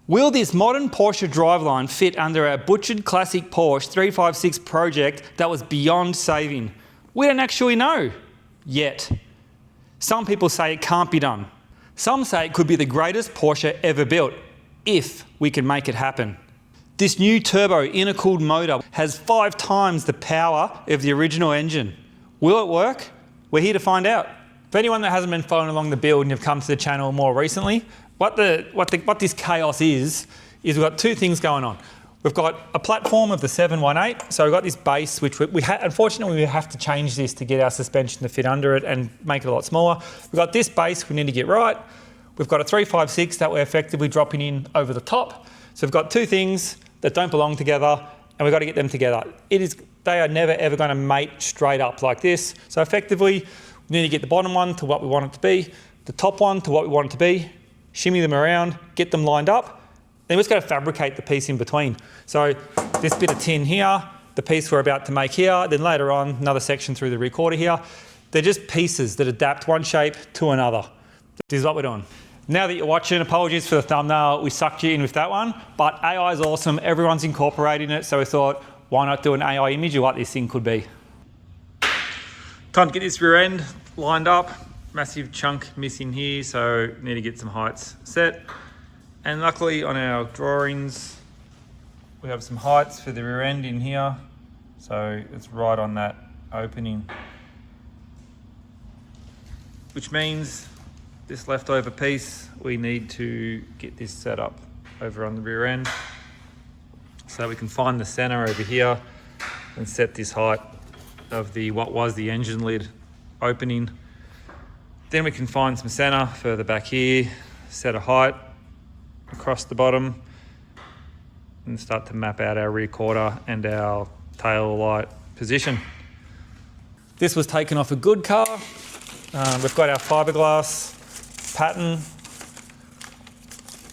Will this modern Porsche driveline fit under our butchered classic Porsche 356 project that was beyond saving? We don't actually know yet. Some people say it can't be done. Some say it could be the greatest Porsche ever built, if we can make it happen. This new turbo intercooled motor has 5 times the power of the original engine. Will it work? We're here to find out. For anyone that hasn't been following along the build and you've come to the channel more recently, what this chaos is we've got 2 things going on. We've got a platform of the 718, so we've got this base, which unfortunately we have to change this to get our suspension to fit under it and make it a lot smaller. We've got this base we need to get right. We've got a 356 that we're effectively dropping in over the top. So we've got 2 things that don't belong together, and we've got to get them together. They are never ever going to mate straight up like this. So effectively, we need to get the bottom one to what we want it to be, the top one to what we want it to be, shimmy them around, get them lined up, then we're just going to fabricate the piece in between. So this bit of tin here, the piece we're about to make here, then later on another section through the recorder here. They're just pieces that adapt one shape to another. This is what we're doing. Now that you're watching, apologies for the thumbnail, we sucked you in with that one, but AI is awesome, everyone's incorporating it, so we thought, why not do an AI image of what this thing could be? Time to get this rear end lined up. Massive chunk missing here, so need to get some heights set. And luckily on our drawings, we have some heights for the rear end in here. So it's right on that opening. Which means this leftover piece, we need to get this set up over on the rear end. So we can find the center over here and set this height of what was the engine lid opening. Then we can find some center further back here, set a height across the bottom, and start to map out our rear quarter and our tail light position. This was taken off a good car. We've got our fiberglass pattern.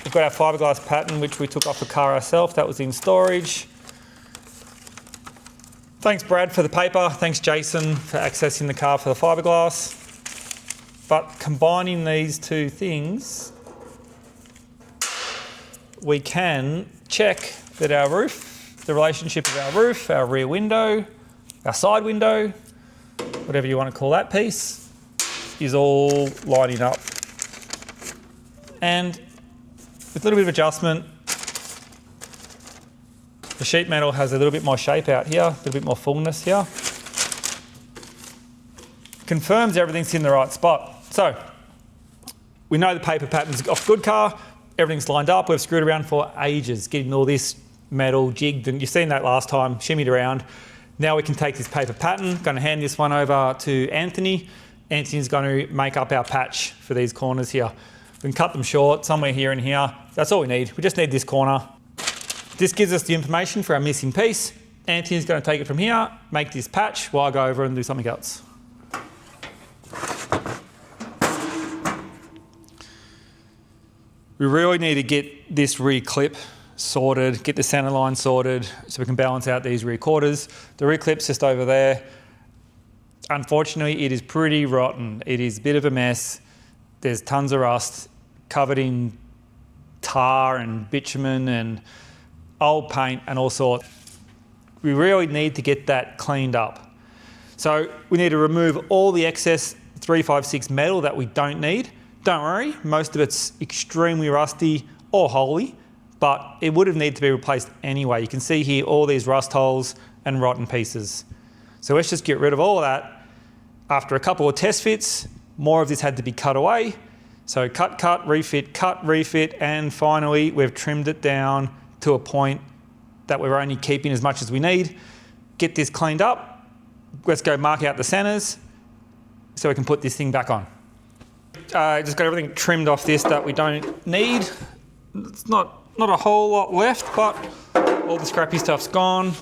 We've got our fiberglass pattern, which we took off a car ourselves. That was in storage. Thanks, Brad, for the paper. Thanks, Jason, for accessing the car for the fiberglass. But combining these 2 things, we can check that our roof, the relationship of our roof, our rear window, our side window, whatever you want to call that piece, is all lining up. And with a little bit of adjustment, the sheet metal has a little bit more shape out here, a little bit more fullness here. Confirms everything's in the right spot. So, we know the paper pattern's off good car, everything's lined up, we've screwed around for ages, getting all this metal jigged, and you've seen that last time, shimmied around. Now we can take this paper pattern, going to hand this one over to Anthony. Anthony's going to make up our patch for these corners here. We can cut them short, somewhere here and here. That's all we need. We just need this corner. This gives us the information for our missing piece. Anthony's going to take it from here, make this patch, while I go over and do something else. We really need to get this rear clip sorted, get the center line sorted so we can balance out these rear quarters. The rear clip's just over there. Unfortunately, it is pretty rotten. It is a bit of a mess. There's tons of rust, covered in tar and bitumen and old paint and all sorts. We really need to get that cleaned up. So we need to remove all the excess 356 metal that we don't need. Don't worry, most of it's extremely rusty or holy, but it would have needed to be replaced anyway. You can see here all these rust holes and rotten pieces. So let's just get rid of all of that. After a couple of test fits, more of this had to be cut away. So cut, refit, and finally we've trimmed it down to a point that we're only keeping as much as we need. Get this cleaned up. Let's go mark out the centers so we can put this thing back on. Just got everything trimmed off this that we don't need. It's not a whole lot left, but all the scrappy stuff's gone.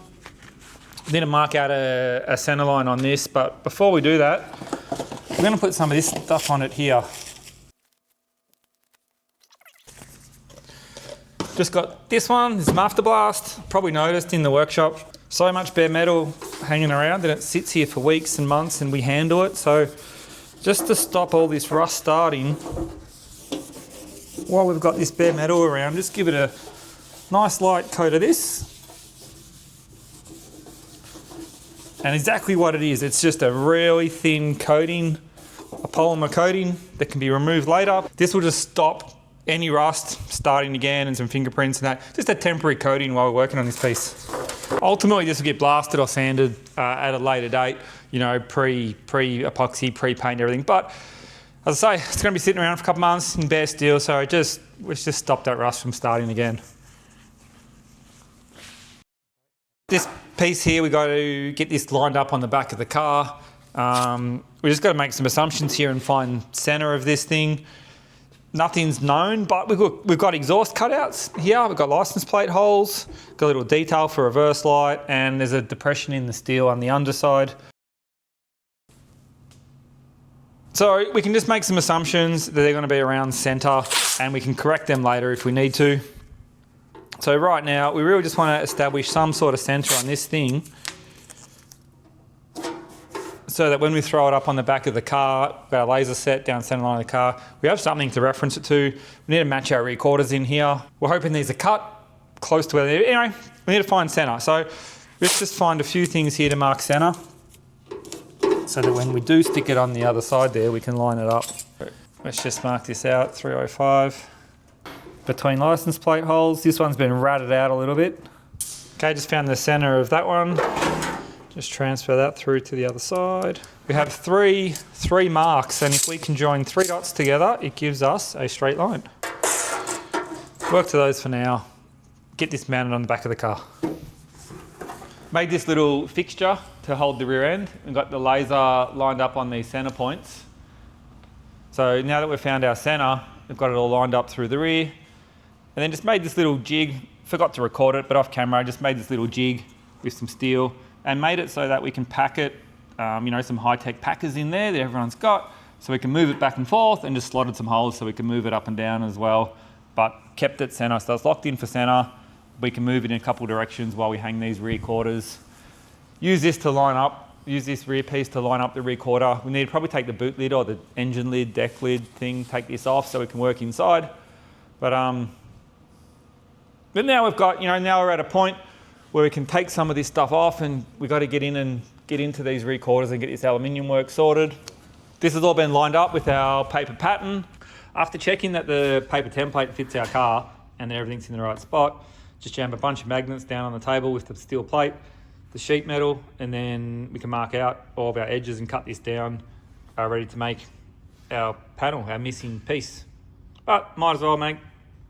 We need to mark out a center line on this, but before we do that, we're going to put some of this stuff on it here. Just got this one, this is Afterblast. Probably noticed in the workshop, so much bare metal hanging around that it sits here for weeks and months and we handle it. So just to stop all this rust starting, while we've got this bare metal around, just give it a nice light coat of this. And exactly what it is, it's just a really thin coating, a polymer coating that can be removed later. This will just stop any rust starting again and some fingerprints and that. Just a temporary coating while we're working on this piece. Ultimately, this will get blasted or sanded at a later date, you know, pre-epoxy, pre-paint, everything. But as I say, it's going to be sitting around for a couple of months in bare steel, so let's just stop that rust from starting again. This piece here, we've got to get this lined up on the back of the car. We just got to make some assumptions here and find center of this thing. Nothing's known, but we've got exhaust cutouts here. We've got license plate holes, got a little detail for reverse light, and there's a depression in the steel on the underside. So we can just make some assumptions that they're going to be around center, and we can correct them later if we need to. So right now, we really just want to establish some sort of center on this thing so that when we throw it up on the back of the car, we've got a laser set down the centre line of the car, we have something to reference it to. We need to match our rear quarters in here. We're hoping these are cut close to where they're... Anyway, we need to find center. So let's just find a few things here to mark center so that when we do stick it on the other side there, we can line it up. Let's just mark this out, 305. Between license plate holes, this one's been ratted out a little bit. Okay, just found the center of that one. Just transfer that through to the other side. We have three marks, and if we can join 3 dots together, it gives us a straight line. Work to those for now. Get this mounted on the back of the car. Made this little fixture to hold the rear end and got the laser lined up on these center points. So now that we've found our center, we've got it all lined up through the rear. And then just made this little jig, forgot to record it, but off camera, I just made this little jig with some steel and made it so that we can pack it, you know, some high-tech packers in there that everyone's got, so we can move it back and forth, and just slotted some holes so we can move it up and down as well, but kept it center, so it's locked in for center. We can move it in a couple of directions while we hang these rear quarters. Use this to line up, use this rear piece to line up the rear quarter. We need to probably take the boot lid or the engine lid, deck lid thing, take this off so we can work inside. But now we've got, you know, now we're at a point where we can take some of this stuff off, and we've got to get in and get into these rear quarters and get this aluminium work sorted. This has all been lined up with our paper pattern. After checking that the paper template fits our car and that everything's in the right spot, just jam a bunch of magnets down on the table with the steel plate, the sheet metal, and then we can mark out all of our edges and cut this down, ready to make our panel, our missing piece. But might as well make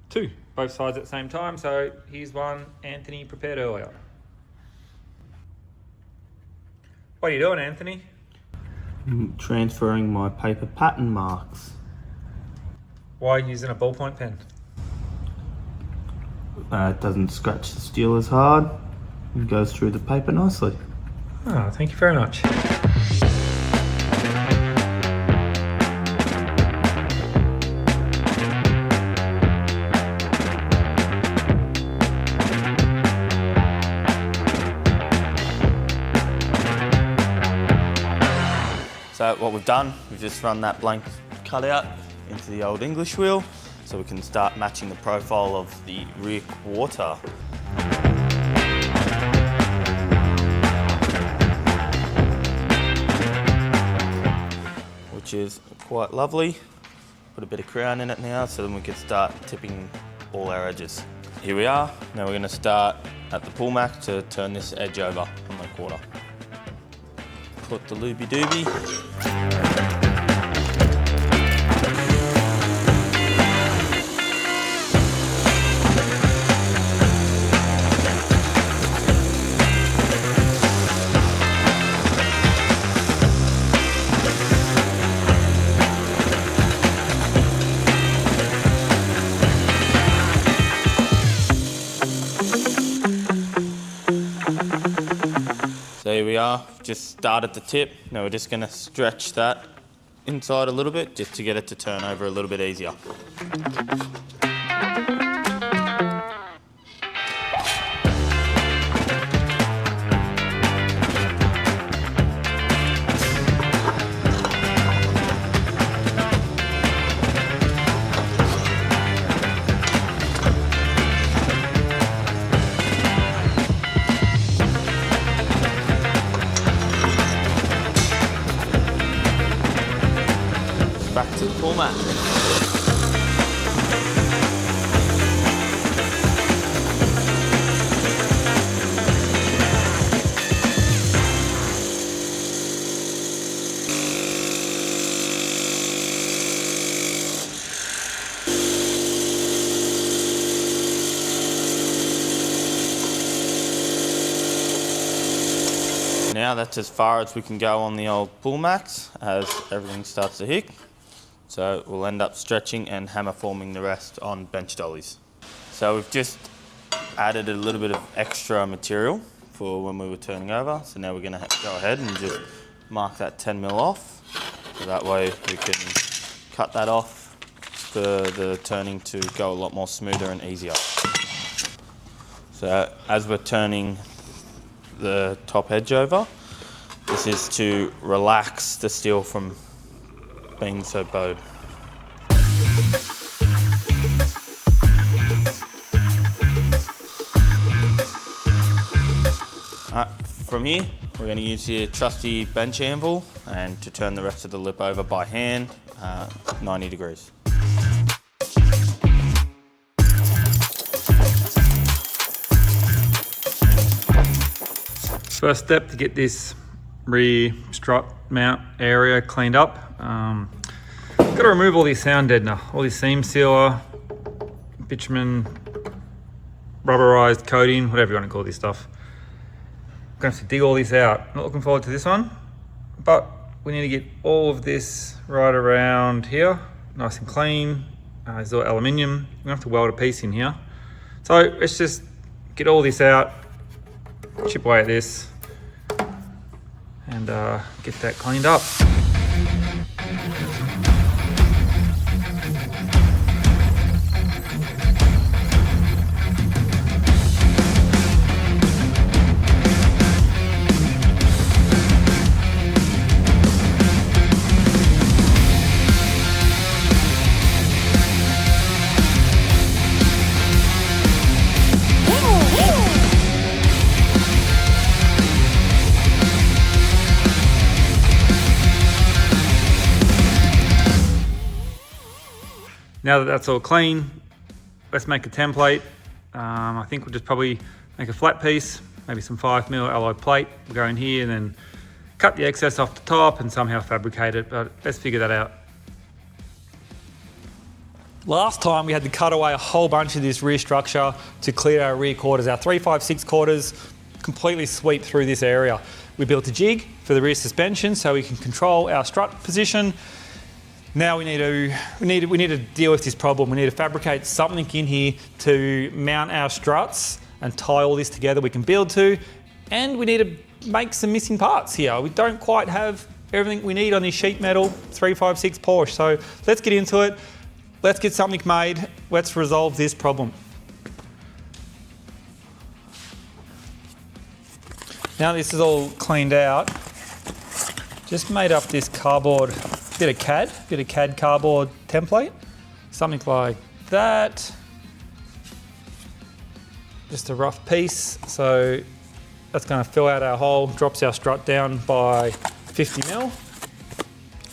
2, both sides at the same time. So here's one Anthony prepared earlier. What are you doing, Anthony? I'm transferring my paper pattern marks. Why are you using a ballpoint pen? It doesn't scratch the steel as hard and goes through the paper nicely. Oh, thank you very much. So what we've done, we've just run that blank cutout into the old English wheel so we can start matching the profile of the rear quarter. Which is quite lovely. Put a bit of crown in it now so then we can start tipping all our edges. Here we are. Now we're going to start at the pull mac to turn this edge over on the quarter. Put the looby dooby. So here we are, just start at the tip. Now we're just going to stretch that inside a little bit just to get it to turn over a little bit easier. mat. Now that's as far as we can go on the old pull mats as everything starts to hick. So we'll end up stretching and hammer forming the rest on bench dollies. So we've just added a little bit of extra material for when we were turning over. So now we're going to go ahead and just mark that 10 mil off. So that way we can cut that off for the turning to go a lot more smoother and easier. So as we're turning the top edge over, this is to relax the steel from being so bowed. From here, we're going to use your trusty bench anvil and to turn the rest of the lip over by hand, 90 degrees. First step to get this rear strut mount area cleaned up. Got to remove all this sound deadener, all this seam sealer, bitumen, rubberized coating, whatever you want to call this stuff. I'm going to have to dig all this out. Not looking forward to this one, but we need to get all of this right around here, nice and clean. It's all aluminium. We're going to have to weld a piece in here. So let's just get all this out, chip away at this, and get that cleaned up. Now that that's all clean, let's make a template. I think we'll just probably make a flat piece, maybe some 5mm alloy plate. We'll go in here and then cut the excess off the top and somehow fabricate it, but let's figure that out. Last time we had to cut away a whole bunch of this rear structure to clear our rear quarters. Our 3/5/6 quarters completely sweep through this area. We built a jig for the rear suspension so we can control our strut position. Now we need to deal with this problem. We need to fabricate something in here to mount our struts and tie all this together we can build to, and we need to make some missing parts here. We don't quite have everything we need on this sheet metal 3/5/6 Porsche, so let's get into it. Let's get something made. Let's resolve this problem. Now this is all cleaned out, just made up this cardboard, bit of CAD cardboard template, something like that. Just a rough piece, so that's going to fill out our hole, drops our strut down by 50mm.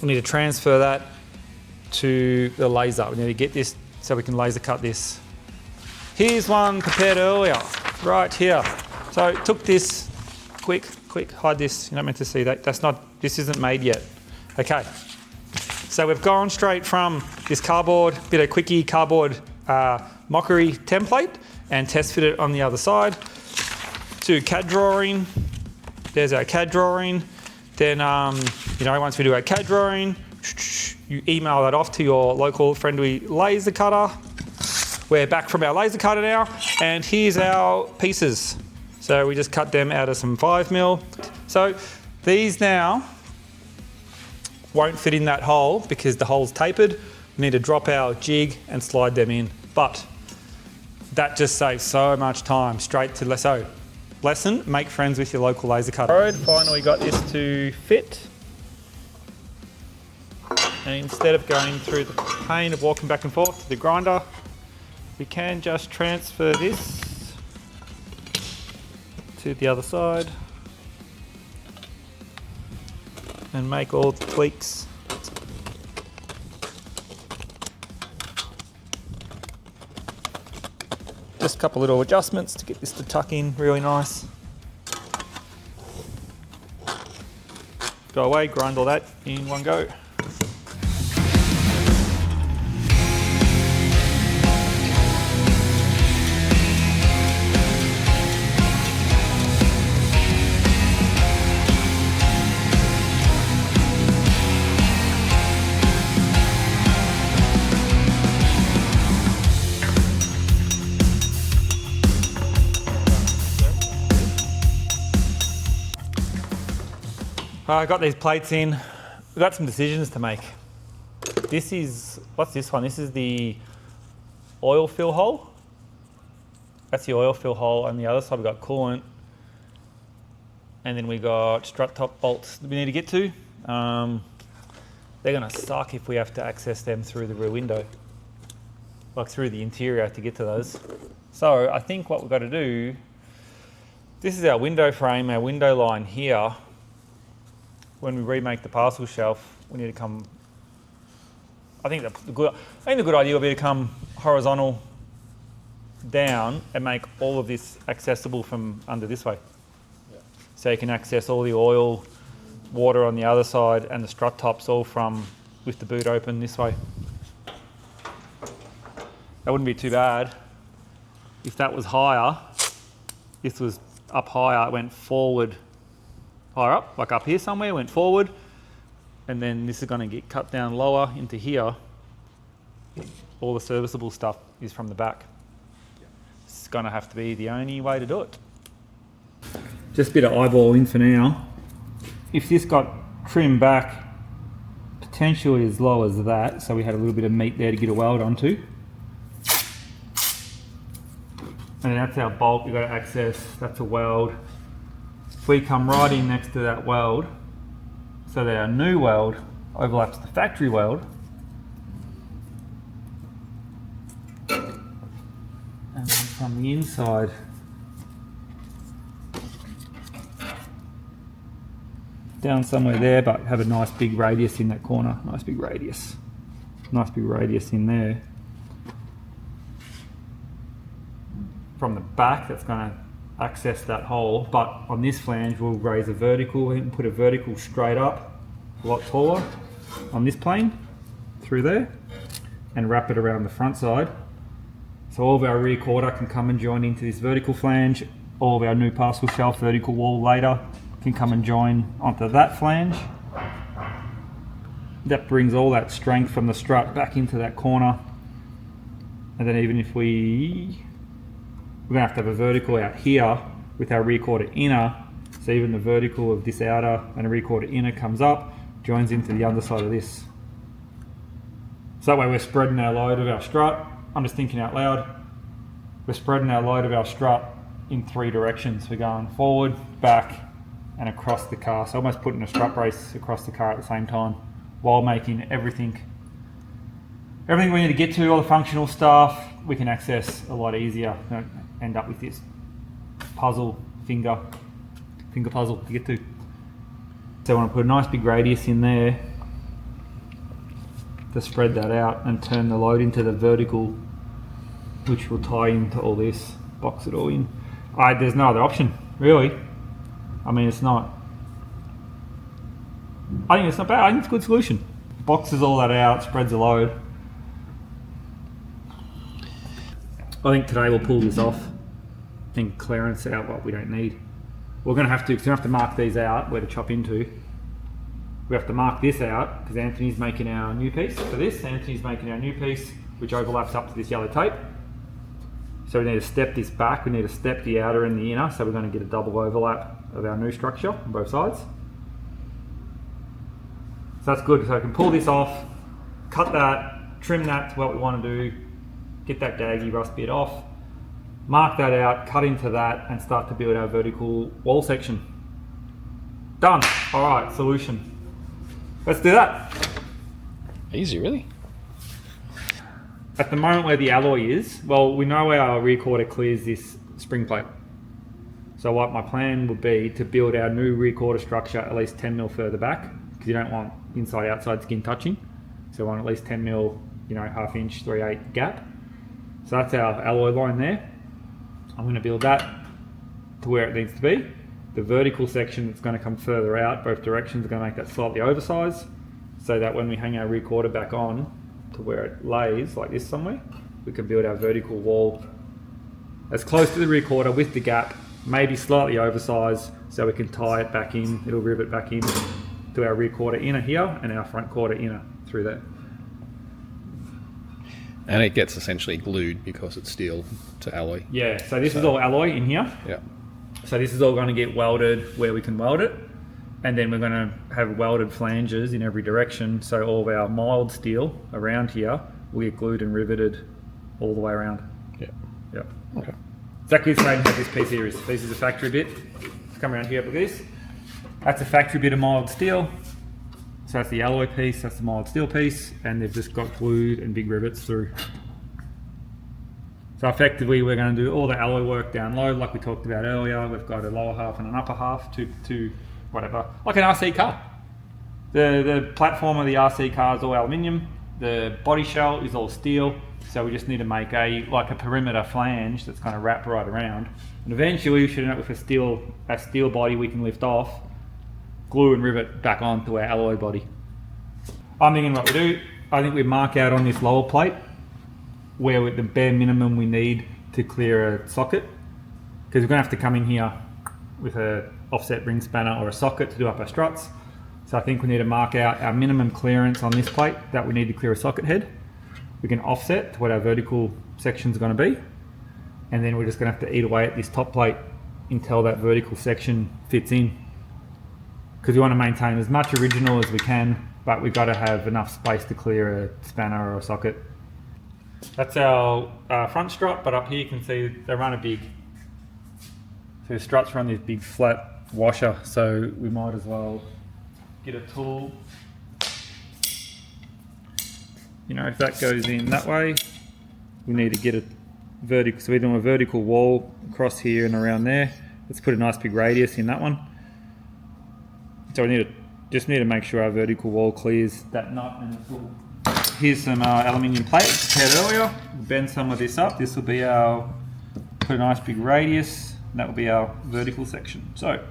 We need to transfer that to the laser. We need to get this so we can laser cut this. Here's one prepared earlier, right here. So took this, quick, hide this. You're not meant to see that. This isn't made yet. Okay. So we've gone straight from this cardboard, bit of quickie cardboard mockery template and test fit it on the other side to CAD drawing. There's our CAD drawing. Then, once we do our CAD drawing, you email that off to your local friendly laser cutter. We're back from our laser cutter now, and here's our pieces. So we just cut them out of some 5mm. So these now won't fit in that hole because the hole's tapered. We need to drop our jig and slide them in. But that just saves so much time. Straight to lesson, make friends with your local laser cutter. Finally got this to fit. And instead of going through the pain of walking back and forth to the grinder, we can just transfer this to the other side and make all the tweaks just a couple little adjustments to get this to tuck in really nice. Go away, grind all that in one go. I got these plates in. We've got some decisions to make. This is, what's this one? This is the oil fill hole. That's the oil fill hole. On the other side, we've got coolant. And then we got strut top bolts that we need to get to. They're gonna suck if we have to access them through the rear window, like through the interior to get to those. So I think what we've got to do, this is our window frame, our window line here. When we remake the parcel shelf, we need to come, I think the good idea would be to come horizontal down and make all of this accessible from under this way. Yeah. So you can access all the oil, water on the other side, and the strut tops all from with the boot open this way. That wouldn't be too bad. If that was higher, this was up higher, it went forward, higher up, like up here somewhere, went forward, and then this is going to get cut down lower into here. All the serviceable stuff is from the back. It's going to have to be the only way to do it. Just a bit of eyeballing for now. If this got trimmed back potentially as low as that, so we had a little bit of meat there to get a weld onto. And that's our bolt we've got to access, that's a weld. If we come right in next to that weld, so that our new weld overlaps the factory weld, and then from the inside, down somewhere there, but have a nice big radius in that corner, nice big radius in there. From the back, that's going to access that hole, but on this flange we'll raise a vertical and put a vertical straight up, a lot taller on this plane through there, and wrap it around the front side. So all of our rear quarter can come and join into this vertical flange. All of our new parcel shelf vertical wall later can come and join onto that flange. That brings all that strength from the strut back into that corner. And then even if we're going to have a vertical out here with our rear quarter inner, so even the vertical of this outer and the rear quarter inner comes up, joins into the underside of this. So that way we're spreading our load of our strut. I'm just thinking out loud. We're spreading our load of our strut in 3 directions. We're going forward, back, and across the car. So almost putting a strut brace across the car at the same time, while making everything we need to get to, all the functional stuff, we can access a lot easier. Don't end up with this puzzle, finger puzzle to get to. So I want to put a nice big radius in there to spread that out and turn the load into the vertical, which will tie into all this, box it all in. There's no other option, really. I mean, it's not, I think it's not bad. I think it's a good solution. Boxes all that out, spreads the load. I think today we'll pull this off and clearance out what we don't need. We're going to have to mark these out where to chop into. We have to mark this out because Anthony's making our new piece for this. Anthony's making our new piece which overlaps up to this yellow tape. So we need to step this back. We need to step the outer and the inner. So we're going to get a double overlap of our new structure on both sides. So that's good. So I can pull this off, cut that, trim that to what we want to do, get that daggy rust bit off, mark that out, cut into that, and start to build our vertical wall section. Done. All right, solution. Let's do that. Easy, really? At the moment where the alloy is, well, we know our rear quarter clears this spring plate. So what my plan would be to build our new rear quarter structure at least 10 mil further back, because you don't want inside outside skin touching. So we want at least 10 mil, half inch, 3/8 gap. So that's our alloy line there. I'm going to build that to where it needs to be. The vertical section that's going to come further out, both directions, are going to make that slightly oversized, so that when we hang our rear quarter back on to where it lays, like this somewhere, we can build our vertical wall as close to the rear quarter with the gap, maybe slightly oversized, so we can tie it back in. It'll rivet back in to our rear quarter inner here and our front quarter inner through there. And it gets essentially glued because it's steel to alloy. Yeah, so this is all alloy in here. Yeah. So this is all going to get welded where we can weld it. And then we're going to have welded flanges in every direction. So all of our mild steel around here will get glued and riveted all the way around. Yeah. Yeah. Okay. Exactly the same as this piece here is. This is a factory bit. Let's come around here, look at this. That's a factory bit of mild steel. So that's the alloy piece, that's the mild steel piece, and they've just got glued and big rivets through. So effectively we're going to do all the alloy work down low like we talked about earlier. We've got a lower half and an upper half to whatever, like an RC car. The platform of the RC car is all aluminium, the body shell is all steel, so we just need to make like a perimeter flange that's going to wrap right around. And eventually we should end up with a steel body we can lift off, glue and rivet back onto our alloy body. I'm thinking what we do, I think we mark out on this lower plate where with the bare minimum we need to clear a socket, because we're going to have to come in here with a offset ring spanner or a socket to do up our struts. So I think we need to mark out our minimum clearance on this plate that we need to clear a socket head. We can offset to what our vertical section is going to be, and then we're just going to have to eat away at this top plate until that vertical section fits in, because we want to maintain as much original as we can, but we've got to have enough space to clear a spanner or a socket. That's our front strut, but up here you can see they run a big, so the struts run this big flat washer, so we might as well get a tool. You know, if that goes in that way, we need to get a vertical, so we're doing a vertical wall across here and around there. Let's put a nice big radius in that one. So we just need to make sure our vertical wall clears that nut and the tool. Here's some aluminium plates prepared earlier. We'll bend some of this up. This will be our, put a nice big radius, and that will be our vertical section. So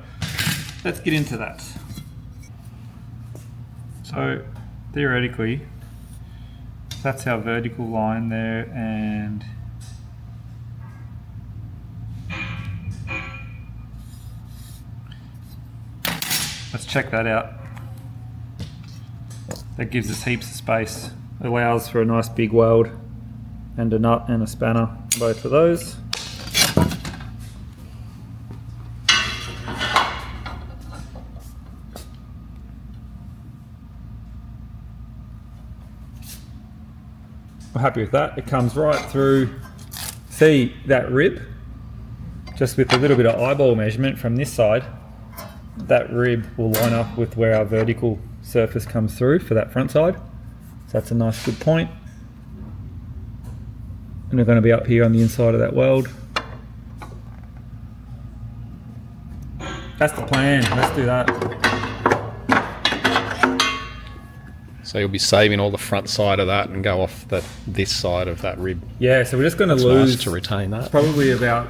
let's get into that. So theoretically, that's our vertical line there, and let's check that out. That gives us heaps of space. Allows for a nice big weld and a nut and a spanner, both of those. We're happy with that. It comes right through. See that rib? Just with a little bit of eyeball measurement from this side, that rib will line up with where our vertical surface comes through for that front side. So that's a nice good point. And we're going to be up here on the inside of that weld. That's the plan. Let's do that. So you'll be saving all the front side of that and go off this side of that rib. Yeah, so we're just going to That's lose nice to retain that. probably about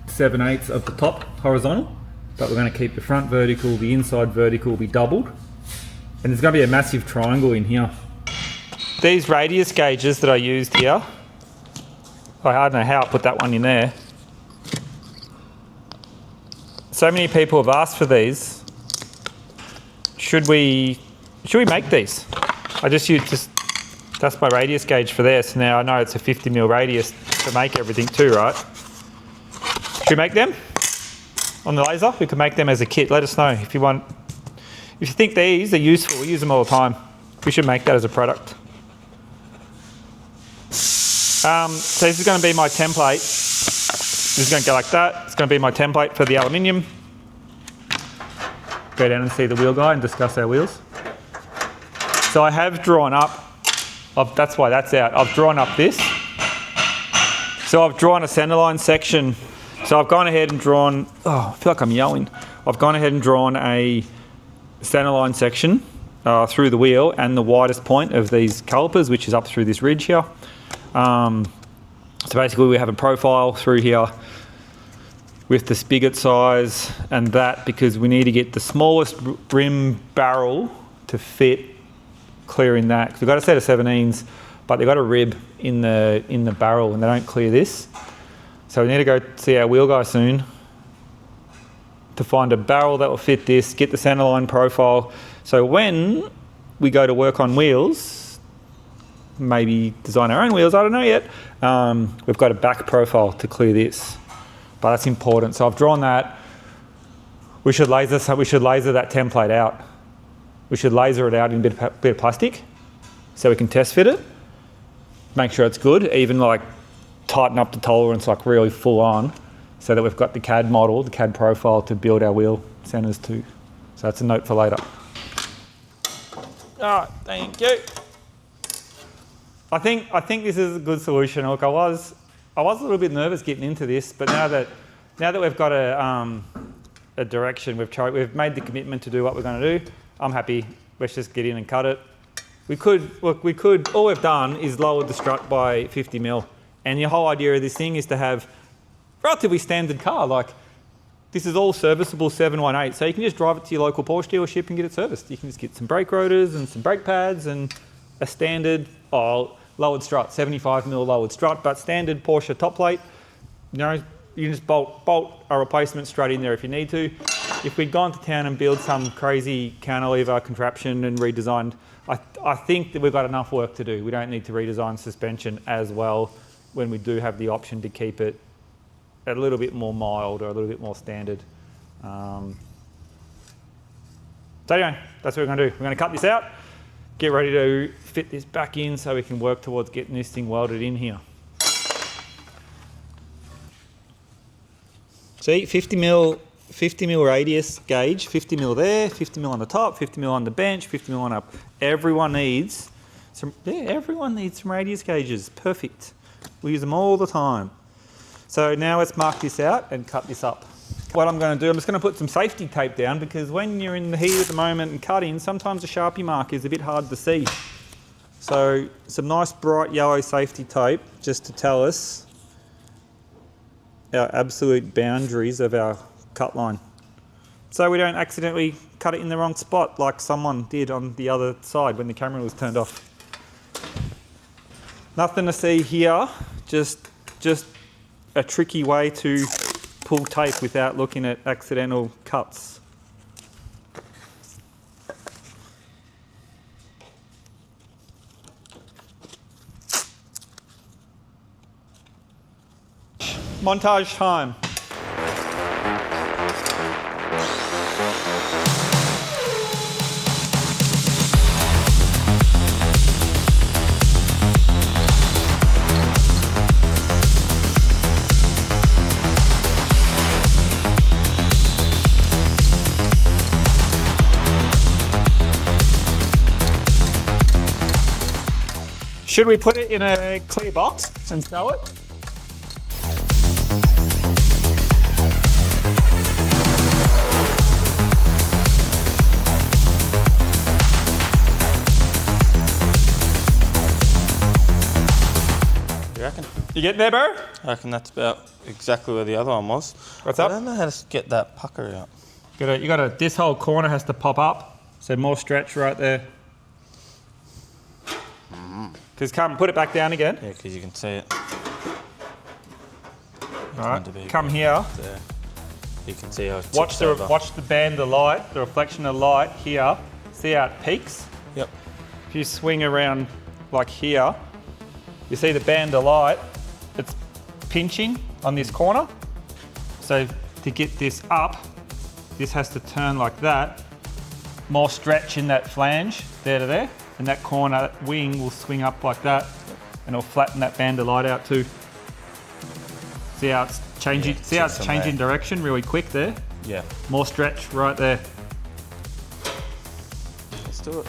7/8 of the top horizontal, but we're going to keep the front vertical, the inside vertical will be doubled, and there's going to be a massive triangle in here. These radius gauges that I used here, I don't know how I put that one in there. So many people have asked for these. Should we make these? I just used that's my radius gauge for there. So now I know it's a 50mm radius to make everything too, right? Should we make them on the laser? We can make them as a kit. Let us know if you want. If you think these are useful, we use them all the time. We should make that as a product. So this is going to be my template. This is going to go like that. It's going to be my template for the aluminium. Go down and see the wheel guy and discuss our wheels. So I have drawn up, that's why that's out. I've drawn up this. So I've drawn a centerline section. So I've gone ahead and drawn, I feel like I'm yelling. I've gone ahead and drawn a centerline section through the wheel and the widest point of these calipers, which is up through this ridge here. So basically we have a profile through here with the spigot size and that, because we need to get the smallest rim barrel to fit clear in that. 'Cause we've got a set of 17s, but they've got a rib in the barrel and they don't clear this. So we need to go see our wheel guy soon to find a barrel that will fit this, get the centerline profile. So when we go to work on wheels, maybe design our own wheels, I don't know yet, we've got a back profile to clear this. But that's important. So I've drawn that. We should laser that template out. We should laser it out in a bit of plastic so we can test fit it. Make sure it's good, even like tighten up the tolerance like really full on, so that we've got the CAD model, the CAD profile to build our wheel centers to. So that's a note for later. All right, thank you. I think this is a good solution. Look, I was a little bit nervous getting into this, but now that we've got a direction, we've made the commitment to do what we're going to do. I'm happy. Let's just get in and cut it. We could. All we've done is lowered the strut by 50 mil, and the whole idea of this thing is to have relatively standard car. Like, this is all serviceable 718, so you can just drive it to your local Porsche dealership and get it serviced. You can just get some brake rotors and some brake pads and a standard lowered strut, 75 mil lowered strut, but standard Porsche top plate. You know, you can just bolt a replacement strut in there if you need to. If we'd gone to town and build some crazy cantilever contraption and redesigned, I think that we've got enough work to do. We don't need to redesign suspension as well when we do have the option to keep it a little bit more mild or a little bit more standard. So anyway, that's what we're going to do. We're going to cut this out, get ready to fit this back in so we can work towards getting this thing welded in here. See, 50 mil radius gauge, 50 mil there, 50 mil on the top, 50 mil on the bench, 50 mil on up. Everyone needs some radius gauges. Perfect. We use them all the time. So now let's mark this out and cut this up. What I'm going to do, I'm just going to put some safety tape down, because when you're in the heat at the moment and cutting, sometimes a Sharpie mark is a bit hard to see. So some nice bright yellow safety tape just to tell us our absolute boundaries of our cut line, so we don't accidentally cut it in the wrong spot like someone did on the other side when the camera was turned off. Nothing to see here, just a tricky way to pull tape without looking at accidental cuts. Montage time. Should we put it in a clear box and sell it? You reckon? You getting there, bro? I reckon that's about exactly where the other one was. What's I up? don't know how to get that pucker out. This whole corner has to pop up, so more stretch right there. Because come, put it back down again. Yeah, because you can see it. All right, come here. There. You can see how it Watch the band of light, the reflection of light here. See how it peaks? Yep. If you swing around like here, you see the band of light, it's pinching on this corner. So to get this up, this has to turn like that. More stretch in that flange, there to there. And that corner, that wing will swing up like that, and it'll flatten that band of light out too. See how it's changing? Yeah, see how it's changing direction really quick there? Yeah. More stretch right there. Let's do it.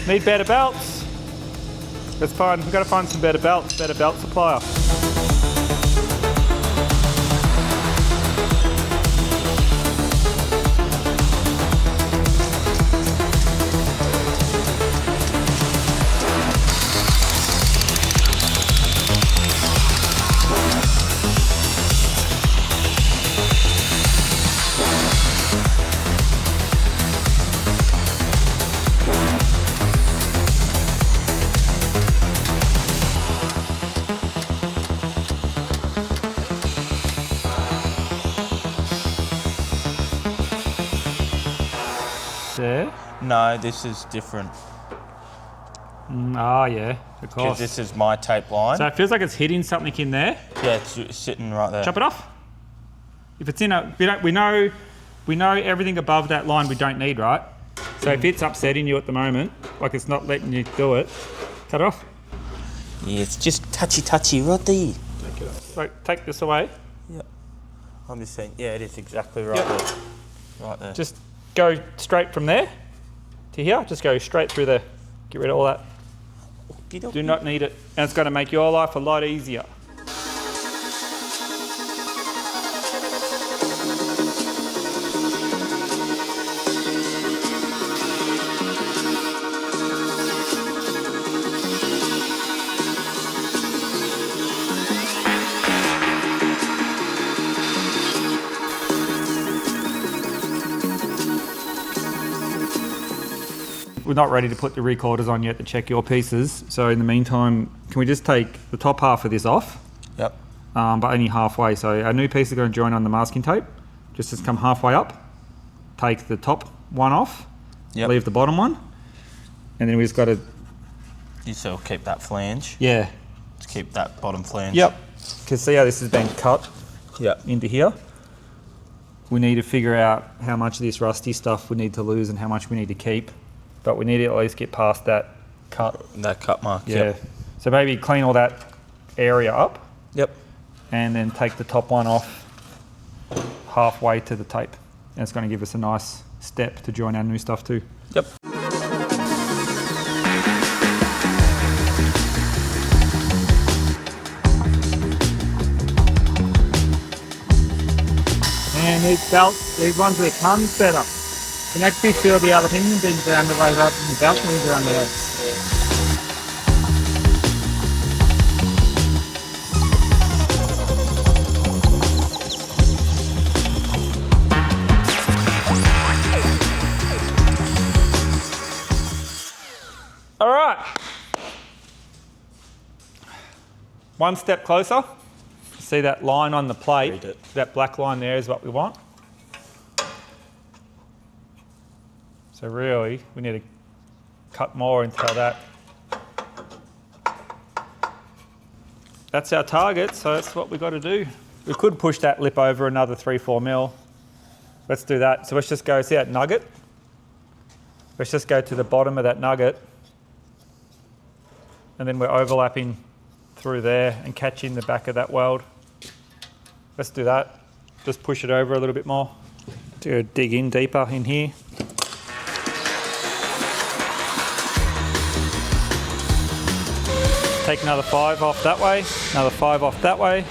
Need better belts. That's fine. We've got to find some better belts, better belt supplier. There. No, this is different. Oh yeah, of Because course. this is my tape line. So it feels like it's hitting something in there. Yeah, it's sitting right there. Chop it off. If it's in a, we know everything above that line we don't need, right? So if it's upsetting you at the moment, like it's not letting you do it, cut it off. Yeah, it's just touchy, Roddy. Take it off. So take this away. Yep. I'm just saying, yeah, it is exactly right Yep. there. Right there. Just go straight from there to here. Just go straight through there. Get rid of all that. Do not need it. And it's going to make your life a lot easier. We're not ready to put the recorders on yet to check your pieces. So in the meantime, can we just take the top half of this off? Yep. But only halfway. So our new piece is going to join on the masking tape. Just come halfway up. Take the top one off. Yep. Leave the bottom one. And then we just got to... You still keep that flange. Yeah. To keep that bottom flange. Yep. Because see how this has been cut Yep. into here? We need to figure out how much of this rusty stuff we need to lose and how much we need to keep. But we need to at least get past that cut. That cut mark. Yeah. Yep. So maybe clean all that area up Yep. and then take the top one off halfway to the tape. And it's going to give us a nice step to join our new stuff too. Yep. And these belts, these ones with tons better. You can actually feel the aluminium being down the way rather than the belt being down the way. All right. One step closer. See that line on the plate? Read it. That black line there is what we want. So really, we need to cut more until that. That's our target, so that's what we've got to do. We could push that lip over another 3-4 mil. Let's do that. So let's just go, see that nugget? Let's just go to the bottom of that nugget. And then we're overlapping through there and catching the back of that weld. Let's do that. Just push it over a little bit more. To dig in deeper in here. Take another 5 off that way, another 5 off that way.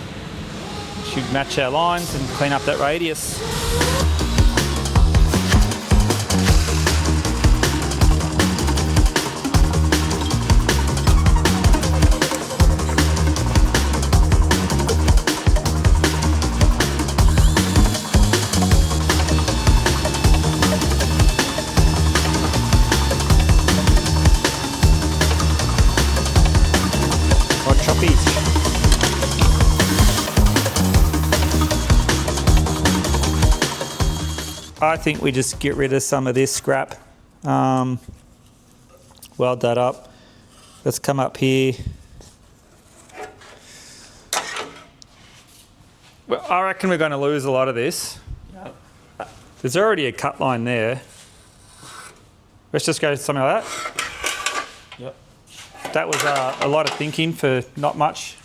Should match our lines and clean up that radius. I think we just get rid of some of this scrap. Weld that up. Let's come up here. Well, I reckon we're going to lose a lot of this. Yep. There's already a cut line there. Let's just go something like that. Yep. That was a lot of thinking for not much.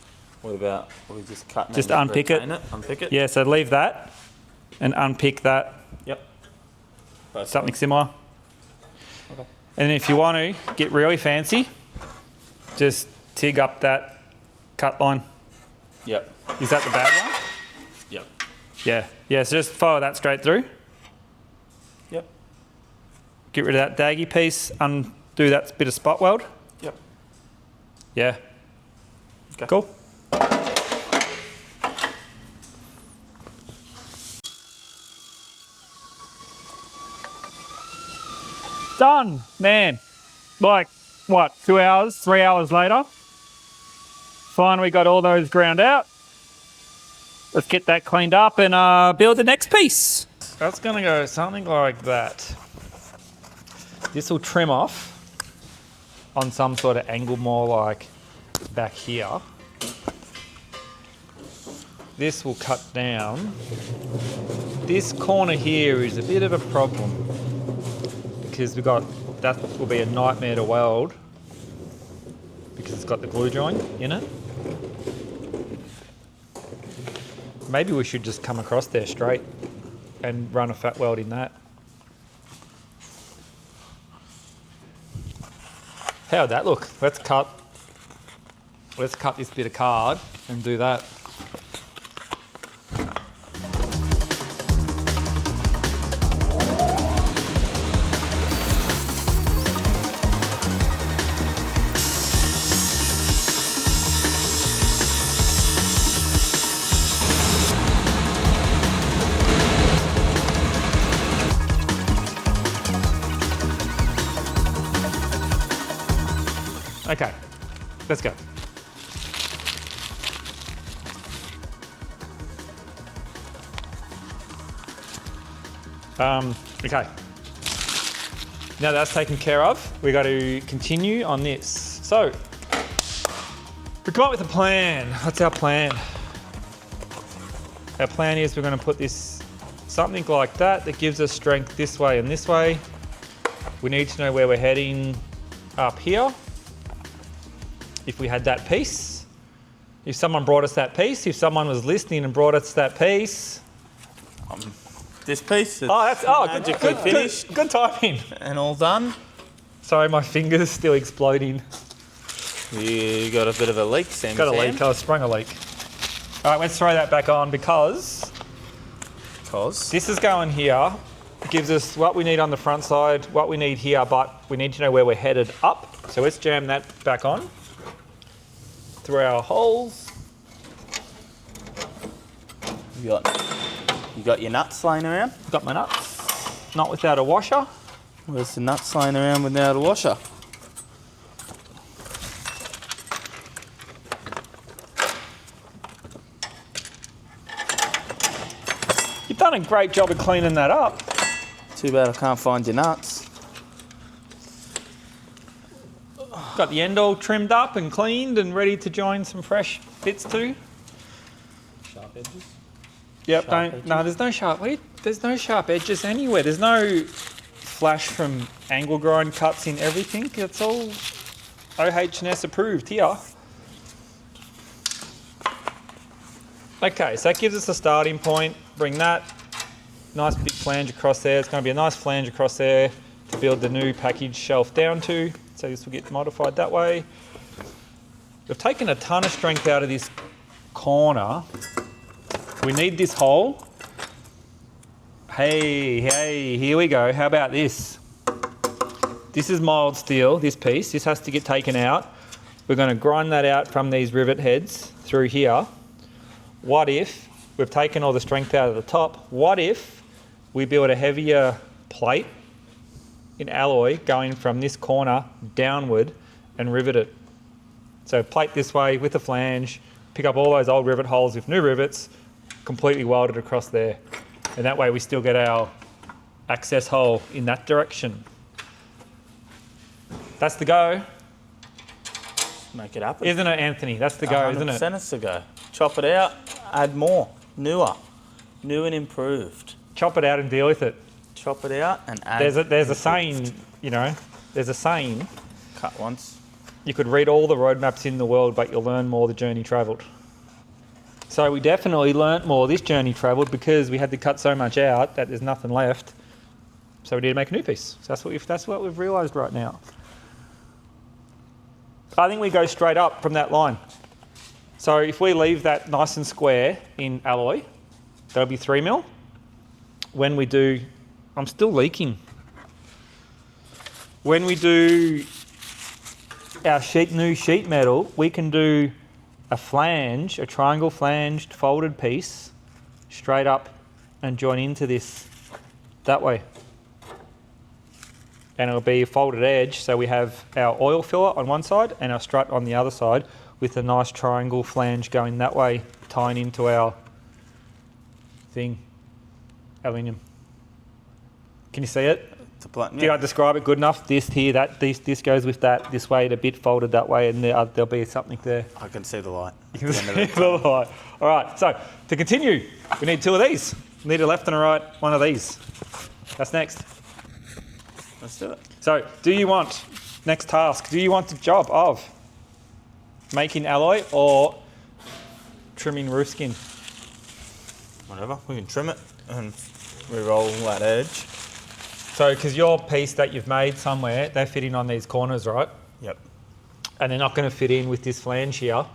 What about we just cut and Just then unpick it. Unpick it? Yeah, so leave that and unpick that. Yep. Something similar. Okay. And if you want to get really fancy, just TIG up that cut line. Yep. Is that the bad one? Yep. Yeah. Yeah, so just follow that straight through. Yep. Get rid of that daggy piece, undo that bit of spot weld. Yep. Yeah. Okay. Cool. Done, man. Like, what, 2 hours, 3 hours later? Finally got all those ground out. Let's get that cleaned up and build the next piece. That's gonna go something like that. This will trim off on some sort of angle more like back here. This will cut down. This corner here is a bit of a problem because that will be a nightmare to weld because it's got the glue joint in it. Maybe we should just come across there straight and run a fat weld in that. How'd that look? Let's cut this bit of card and do that. Okay, let's go. Okay. Now that's taken care of, we got to continue on this. So, we come up with a plan. What's our plan? Our plan is we're going to put this something like that gives us strength this way and this way. We need to know where we're heading up here. If we had that piece, if someone brought us that piece, if someone was listening and brought us that piece. This piece is magically finished. Good timing. And all done. Sorry, my finger's still exploding. You got a bit of a leak, Sam. Got a leak, I sprung a leak. All right, let's throw that back on because this is going here. Gives us what we need on the front side, what we need here, but we need to know where we're headed up. So let's jam that back on. Through our holes. You got your nuts laying around? Got my nuts. Not without a washer. Where's the nuts laying around without a washer? You've done a great job of cleaning that up. Too bad I can't find your nuts. Got the end all trimmed up and cleaned and ready to join some fresh bits too. Sharp edges? Yep, there's no sharp, there's no sharp edges anywhere. There's no flash from angle grind cuts in everything. It's all OH&S approved here. Okay, so that gives us a starting point. Bring that nice big flange across there. It's going to be a nice flange across there to build the new package shelf down to. So this will get modified that way. We've taken a ton of strength out of this corner. We need this hole. Hey, here we go. How about this? This is mild steel, this piece. This has to get taken out. We're going to grind that out from these rivet heads through here. What if we've taken all the strength out of the top? What if we build a heavier plate in alloy going from this corner downward and rivet it? So plate this way with a flange, pick up all those old rivet holes with new rivets, completely welded across there. And that way we still get our access hole in that direction. That's the go. Make it happen. Isn't it, Anthony? That's the go, isn't it? 100% it's the go. Chop it out, add more, newer, new and improved. Chop it out and deal with it. Chop it out and add. There's a saying, there's a saying. Cut once. You could read all the roadmaps in the world, but you'll learn more the journey travelled. So we definitely learnt more this journey travelled because we had to cut so much out that there's nothing left. So we need to make a new piece. So that's what we've realised right now. I think we go straight up from that line. So if we leave that nice and square in alloy, that'll be 3 mil. When we do, I'm still leaking. When we do our new sheet metal, we can do a flange, a triangle flanged folded piece, straight up and join into this that way. And it'll be a folded edge, so we have our oil filler on one side and our strut on the other side with a nice triangle flange going that way, tying into our thing, aluminium. Can you see it? Did I describe it good enough? This here, this goes with that, this way, the bit folded that way, and there'll be something there. I can see the light. You can see the light. All right, so to continue, we need 2 of these. We need a left and a right, 1 of these. That's next. Let's do it. So, next task, do you want the job of making alloy or trimming roof skin? Whatever, we can trim it and re-roll that edge. So, because your piece that you've made somewhere, they're fitting on these corners, right? Yep. And they're not going to fit in with this flange here.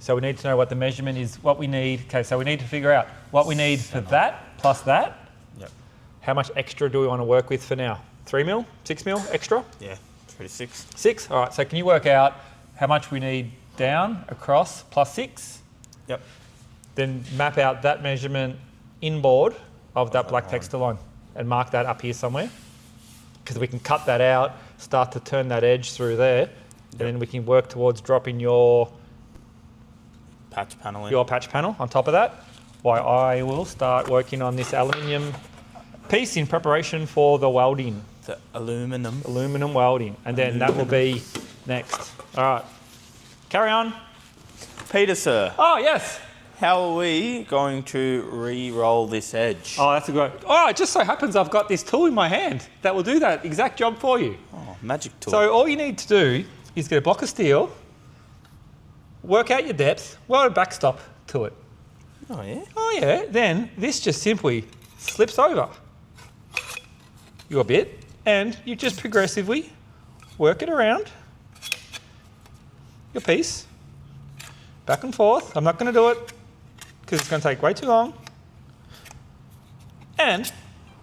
So we need to know what the measurement is, what we need. Okay, so we need to figure out what we need for that plus that. Yep. How much extra do we want to work with for now? 3 mil, 6 mil extra? Yeah, 36. 6, all right. So can you work out how much we need down, across, plus 6? Yep. Then map out that measurement inboard of that black textile line and mark that up here somewhere. Because we can cut that out, start to turn that edge through there, and then we can work towards dropping your patch panel in. Your patch panel on top of that. While I will start working on this aluminium piece in preparation for the welding. The aluminum welding, and then that will be next. All right, carry on. Peter, sir. Oh yes. How are we going to re-roll this edge? Oh, that's a good. Oh, it just so happens I've got this tool in my hand that will do that exact job for you. Oh, magic tool. So all you need to do is get a block of steel, work out your depth, weld a backstop to it. Oh yeah? Oh yeah, then this just simply slips over your bit and you just progressively work it around your piece, back and forth. I'm not going to do it because it's going to take way too long. And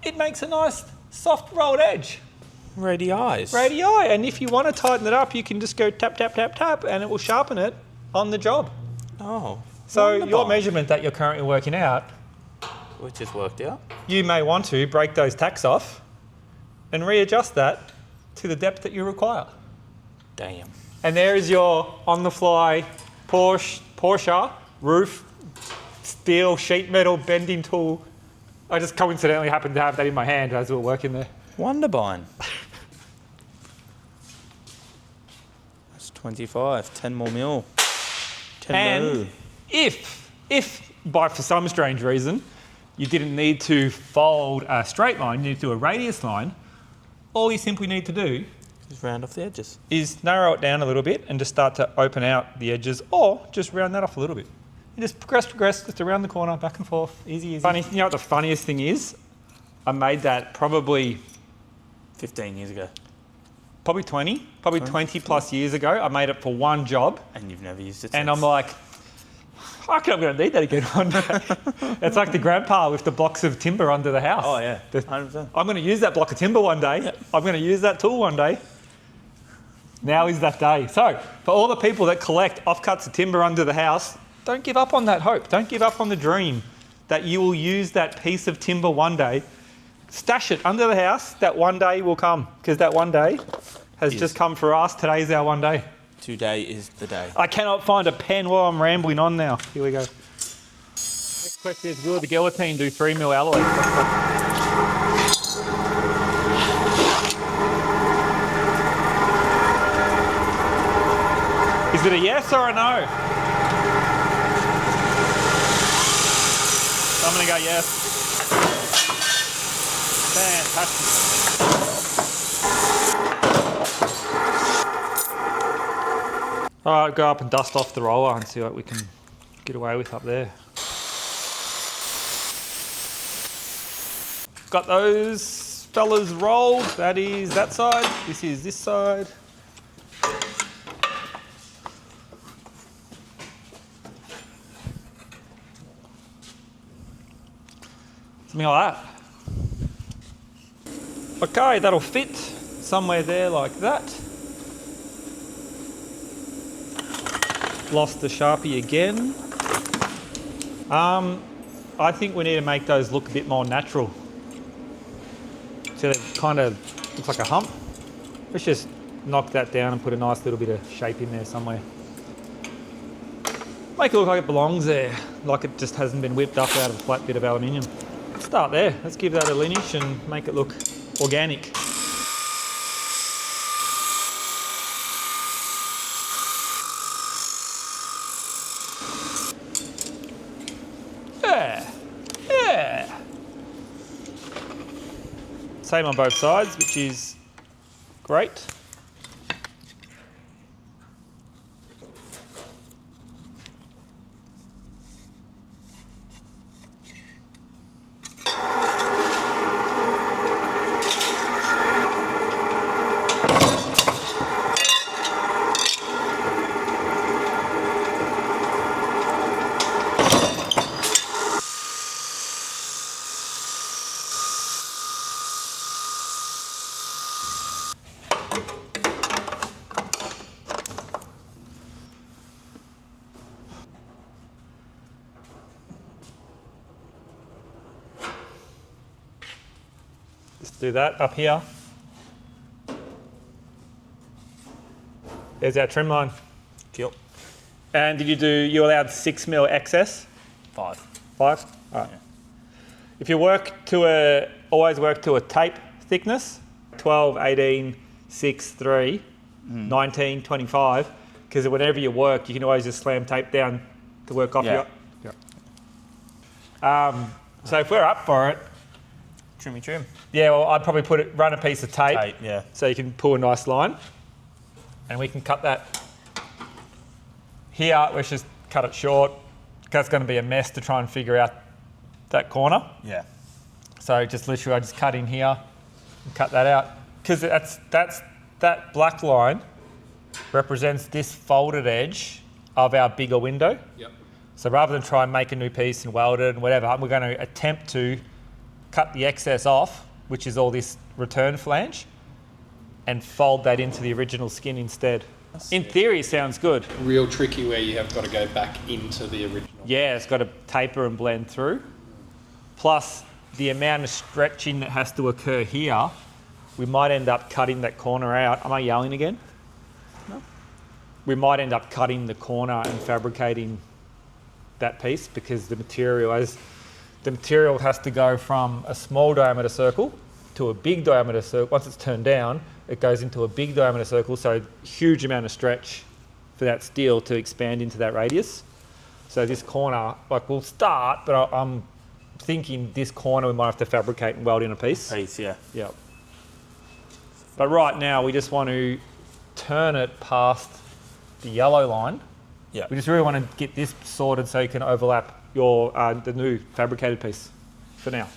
it makes a nice soft rolled edge. Radii. And if you want to tighten it up, you can just go tap, tap, tap, tap, and it will sharpen it on the job. Oh. So wonderful. your measurement that you're currently working out, which is worked out. You may want to break those tacks off and readjust that to the depth that you require. Damn. And there is your on-the-fly Porsche roof steel sheet metal bending tool. I just coincidentally happened to have that in my hand as we were working there. Wonderbind. That's 25, 10 more mil. 10 and mil. if for some strange reason you didn't need to fold a straight line, you need to do a radius line, all you simply need to do just round off the edges. Is narrow it down a little bit and just start to open out the edges, or just round that off a little bit. You just progress, just around the corner, back and forth, easy. Funny, you know what the funniest thing is? I made that probably 15 years ago. Probably 20 plus years ago. I made it for one job. And you've never used it And since. I'm like, I reckon I'm going to need that again one day. It's like the grandpa with the blocks of timber under the house. Oh yeah, 100%. I'm going to use that block of timber one day. Yep. I'm going to use that tool one day. Now is that day. So, for all the people that collect offcuts of timber under the house, don't give up on that hope. Don't give up on the dream that you will use that piece of timber one day. Stash it under the house. That one day will come, because that one day has just come for us. Today's our one day. Today is the day. I cannot find a pen while I'm rambling on now. Here we go. Next question is, will the guillotine do 3 mil alloy? Is it a yes or a no? I'm going to go yes. Fantastic. All right, go up and dust off the roller and see what we can get away with up there. Got those fella's rolled. That is that side. This is this side. Something like that. Okay, that'll fit somewhere there like that. Lost the Sharpie again. I think we need to make those look a bit more natural. So they kind of looks like a hump. Let's just knock that down and put a nice little bit of shape in there somewhere. Make it look like it belongs there, like it just hasn't been whipped up out of a flat bit of aluminium. Let's start there. Let's give that a lineage and make it look organic. Yeah. Same on both sides, which is great. Let's do that up here. There's our trim line. Cool. And did you allowed 6mm excess? 5. 5? All right. Yeah. If you always work to a tape thickness, 12, 18, 6, 3, 19, 25, because whenever you work, you can always just slam tape down to work off your... So if we're up for it, Trim. yeah, well, I'd probably run a piece of tape, Yeah. so you can pull a nice line, and we can cut that here. Let's just cut it short. That's going to be a mess to try and figure out that corner. Yeah. So just literally, I just cut in here and cut that out, because that black line represents this folded edge of our bigger window. Yep. So rather than try and make a new piece and weld it and whatever, we're going to attempt to cut the excess off, which is all this return flange, and fold that into the original skin instead. In theory, sounds good. Real tricky where you have got to go back into the original. Yeah, it's got to taper and blend through. Plus, the amount of stretching that has to occur here, we might end up cutting that corner out. Am I yelling again? No. We might end up cutting the corner and fabricating that piece, because the material has to go from a small diameter circle to a big diameter circle. Once it's turned down, it goes into a big diameter circle, so huge amount of stretch for that steel to expand into that radius. So this corner, like, we'll start, but I'm thinking this corner we might have to fabricate and weld in a piece. Yeah. Yeah. But right now we just want to turn it past the yellow line. Yeah. We just really want to get this sorted so you can overlap your the new fabricated piece for now.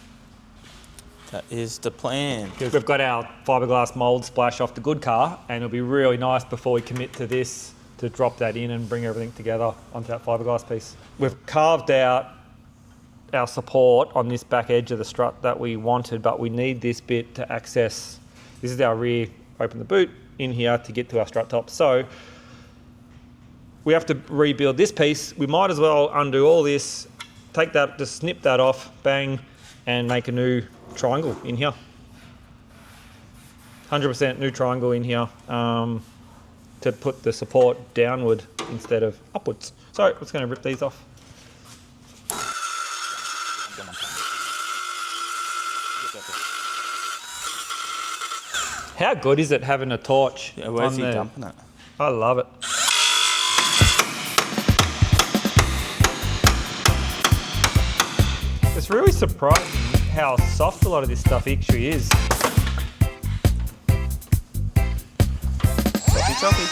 That is the plan. Because we've got our fiberglass mould splash off the good car, and it'll be really nice before we commit to this to drop that in and bring everything together onto that fiberglass piece. We've carved out our support on this back edge of the strut that we wanted, but we need this bit to access. This is our rear, open the boot in here to get to our strut top. So we have to rebuild this piece. We might as well undo all this, take that, just snip that off, bang, and make a new triangle in here. 100% new triangle in here to put the support downward instead of upwards. So I'm just going to rip these off. How good is it having a torch? Yeah, where's on he there? dumping it? I love it. It's really surprising how soft a lot of this stuff actually is. Choppy.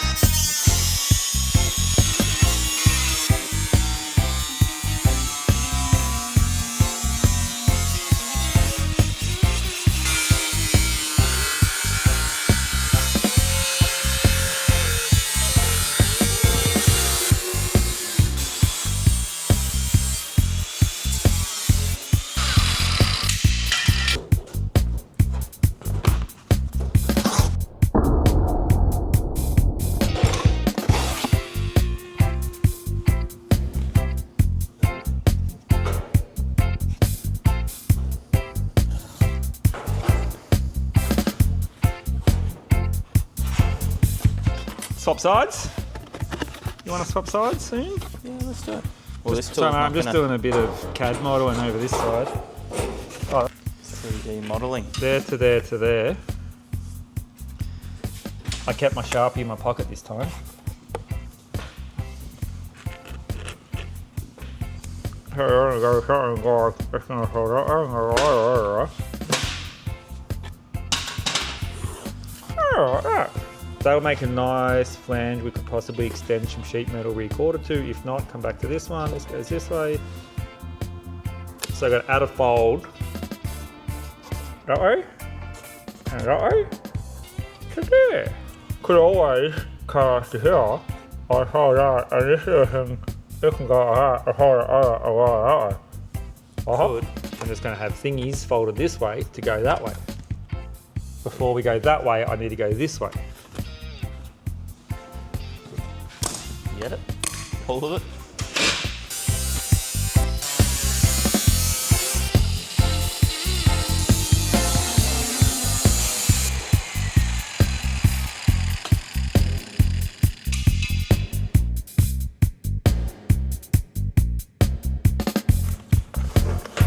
swap sides? You want to swap sides soon? Yeah, let's do it. Well, this Sorry, tool's mate, not I'm just gonna- doing a bit of CAD modelling over this side. 3D modelling. There to there to there. I kept my Sharpie in my pocket this time. That'll make a nice flange we could possibly extend some sheet metal recorder to. If not, come back to this one. This goes this way. So I've got to add a fold. That way. And that way. To there. Could always cut to here. I saw that, and this can go that. I saw that way. I'm just going to have thingies folded this way to go that way. Before we go that way, I need to go this way. Get it? All of it?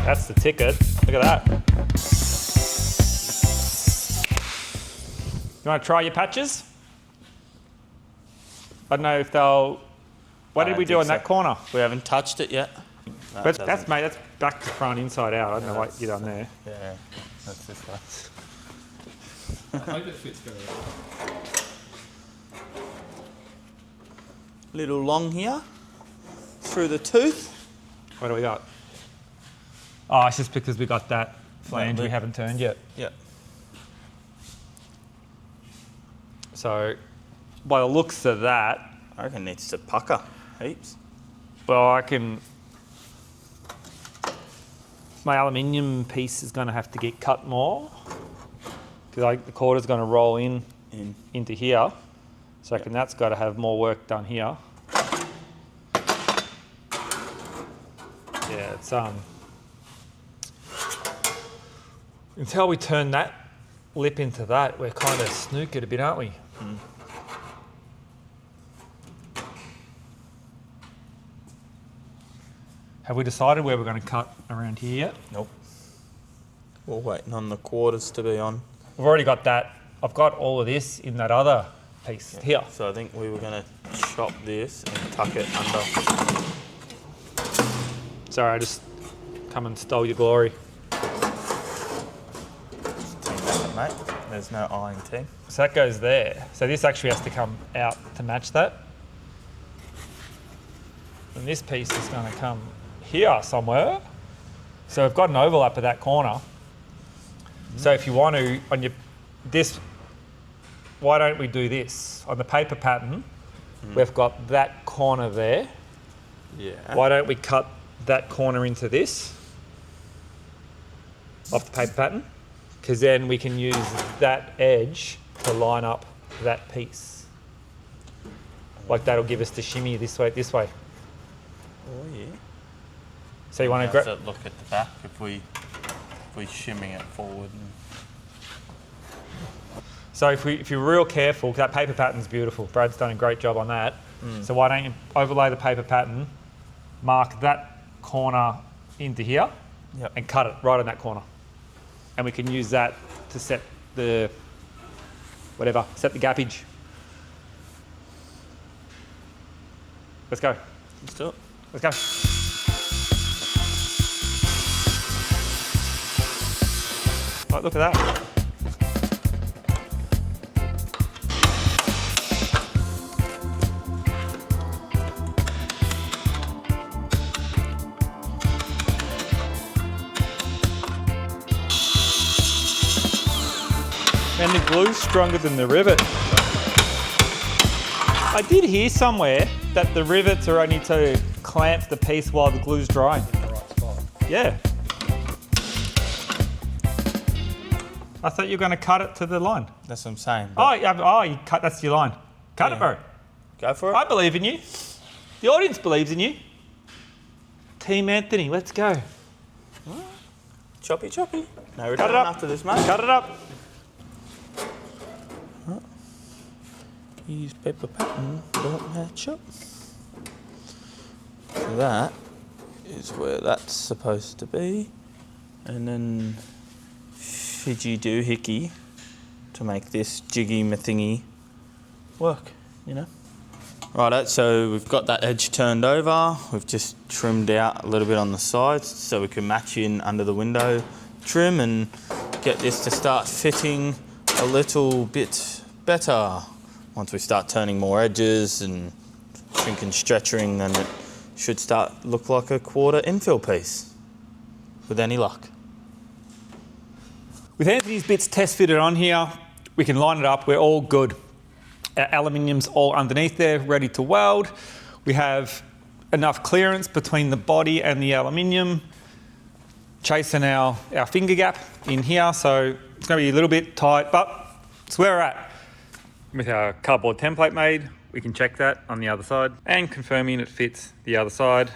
That's the ticket. Look at that. You want to try your patches? I don't know if they'll... What did we do on that corner? We haven't touched it yet. No, That's mate, that's back to front, inside out. I don't know what you done there. Yeah, that's this way. I hope it fits very well. Little long here, through the tooth. What do we got? Oh, it's just because we got that flange we lip. haven't turned yet. Yep. So, by the looks of that, I reckon it needs to pucker heaps. well, I can... My aluminium piece is going to have to get cut more because the quarter's going to roll into here. So I reckon that's got to have more work done here. Yeah, it's until we turn that lip into that, we're kind of snookered a bit, aren't we? Mm. Have we decided where we're going to cut around here yet? Nope. We're waiting on the quarters to be on. We've already got that. I've got all of this in that other piece here. So I think we were going to chop this and tuck it under. Sorry, I just come and stole your glory. Team effort, mate. There's no eyeing team. So that goes there. So this actually has to come out to match that. And this piece is going to come here somewhere. So we've got an overlap of that corner. So if you want to, on your this, why don't we do this? On the paper pattern, we've got that corner there. Yeah. Why don't we cut that corner into this off the paper pattern? Because then we can use that edge to line up that piece. Like that'll give us the shimmy this way. Oh yeah. So you want to How's grab? it look at the back if we shimmy it forward? So if you're real careful, that paper pattern's beautiful. Brad's done a great job on that. So why don't you overlay the paper pattern, mark that corner into here, Yep. and cut it right on that corner. And we can use that to set the set the gappage. Let's go. Let's do it. Let's go. Right, look at that. And the glue's stronger than the rivet. I did hear somewhere that the rivets are only to clamp the piece while the glue's drying. In the right spot. Yeah. I thought you were going to cut it to the line. That's what I'm saying. Oh, yeah, you cut. That's your line. Cut it, bro. Go for it. I believe in you. The audience believes in you. Team Anthony, let's go. Choppy, choppy. No return Cut it up. after this, mate. Cut it up. These paper pattern don't match up. So that is where that's supposed to be. And then fidgy doohickey to make this jiggy mathingy work, you know. Righto, so we've got that edge turned over. We've just trimmed out a little bit on the sides so we can match in under the window trim and get this to start fitting a little bit better. Once we start turning more edges and shrinking, stretching, then it should start look like a quarter infill piece, with any luck. With Anthony's bits test fitted on here, we can line it up, we're all good. Our aluminium's all underneath there, ready to weld. We have enough clearance between the body and the aluminium, chasing our finger gap in here, so it's going to be a little bit tight, but it's where we're at. With our cardboard template made, we can check that on the other side and confirming it fits the other side.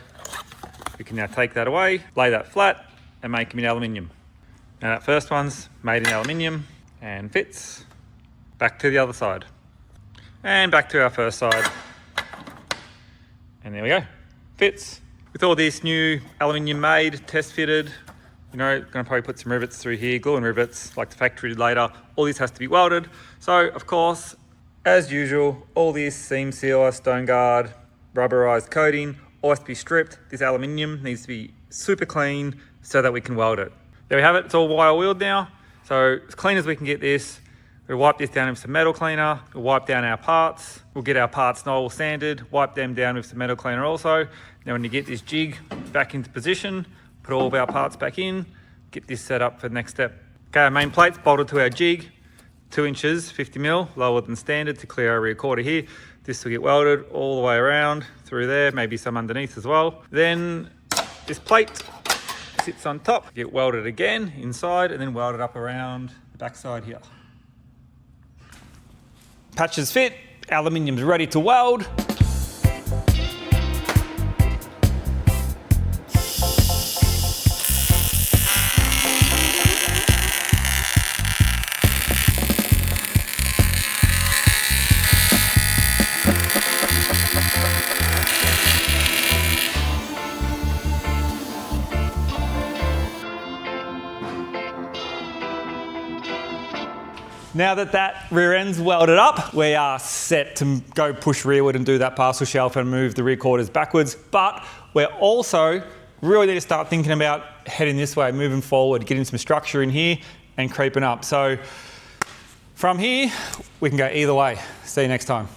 We can now take that away, lay that flat and make them in aluminium. Now that first one's made in aluminium and fits. Back to the other side. And back to our first side. And there we go, fits. With all this new aluminium made, test fitted, you know, gonna probably put some rivets through here, glue and rivets like the factory did later. All this has to be welded. So of course, as usual, all this seam sealer, stone guard, rubberized coating, all has to be stripped. This aluminium needs to be super clean so that we can weld it. There we have it, it's all wire wheeled now. So as clean as we can get this, we'll wipe this down with some metal cleaner, we'll wipe down our parts, we'll get our parts all sanded, wipe them down with some metal cleaner also. Now when you get this jig back into position, put all of our parts back in, get this set up for the next step. Okay, our main plate's bolted to our jig, 2 inches, 50mm, lower than standard to clear our rear quarter here. This will get welded all the way around through there, maybe some underneath as well. Then this plate sits on top, get welded again inside and then welded up around the backside here. Patches fit, aluminium's ready to weld. Now that rear end's welded up, we are set to go push rearward and do that parcel shelf and move the rear quarters backwards. But we're also really need to start thinking about heading this way, moving forward, getting some structure in here and creeping up. So from here, we can go either way. See you next time.